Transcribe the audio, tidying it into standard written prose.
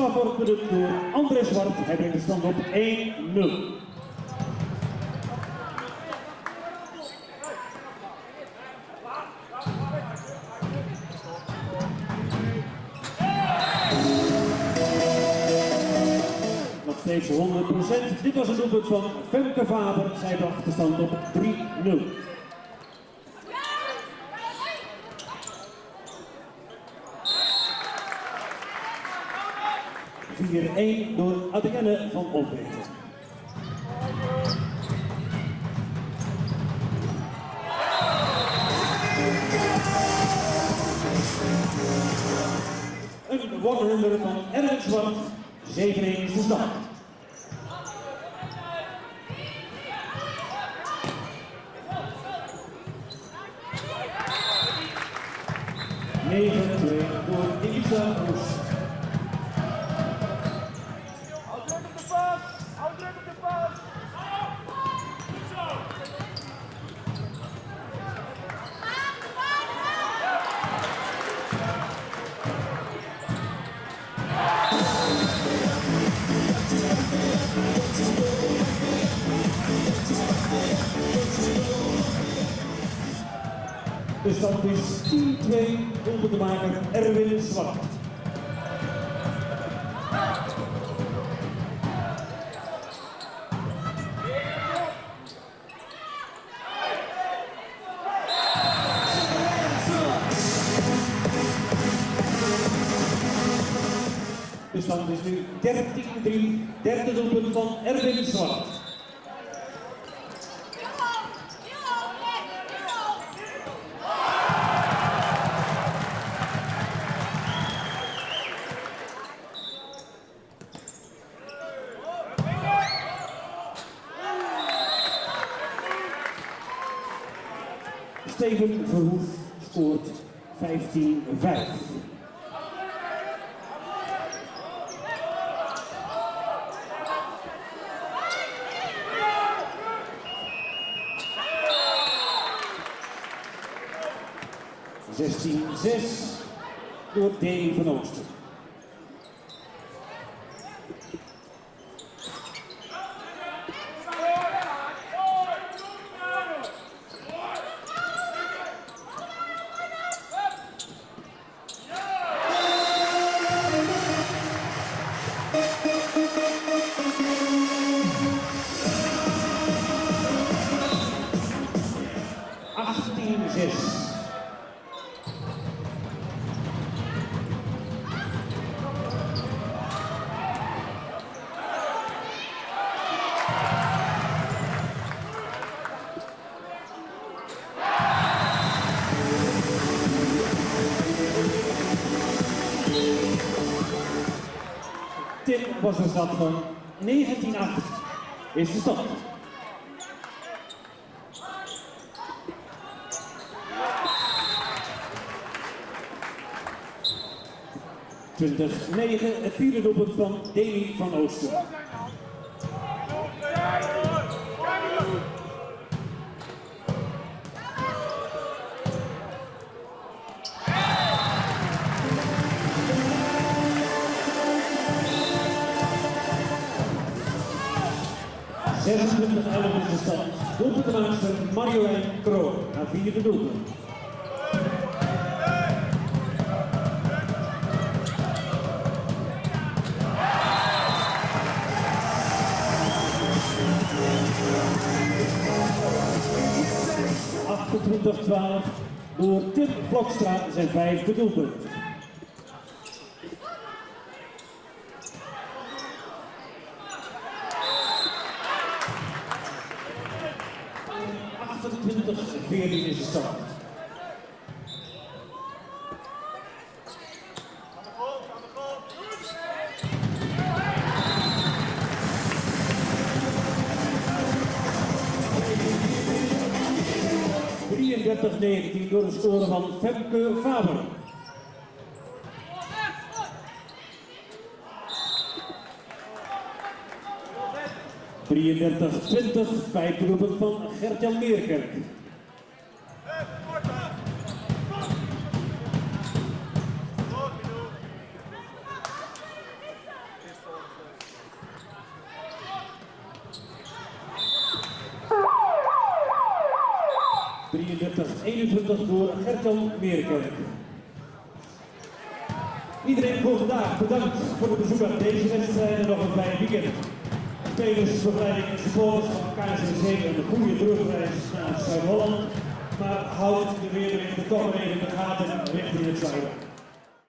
straf wordt bedoeld door André Zwart. Hij brengt de stand op 1-0. Nog steeds 100%. Dit was het doelpunt van Femke Faber. Zij bracht de stand op 3-0. 4-1 door Adrienne van Opweten. Een one-hander van Erwin Zwart. 7-1 is de stand. Door Elisa Roes. Houd druk op de pas! Houd druk op de pas! De stand is 10-2, doelpuntenmaker Erwin Zwart. De stand is nu 13-3, derde doelpunt van Erwin Zwart. Steven Verhoef scoort 15-5. Door Deli van Oosten. Tim was een stad van 19-8 is de stand. Het vierde doelpunt van Deli van Oosten. Is de stand. Doelpuntenmaakster Marjolein Kroon, haar vierde doelpunt. Door Tim Vlokstra zijn vijfde doelpunt. Veertien is de stand. Door de score van Femke Faber. Vijfde doelpunt van Gert-Jan Meerkerk. 33-21 voor Gerton Meerkerk. Iedereen voor vandaag bedankt voor het bezoek aan deze wedstrijd en nog een fijn weekend. Spelers, begeleiding en supporters van KNCC een goede terugreis naar Zuid-Holland, maar houd de weerberichten toch even in de gaten richting het zuiden.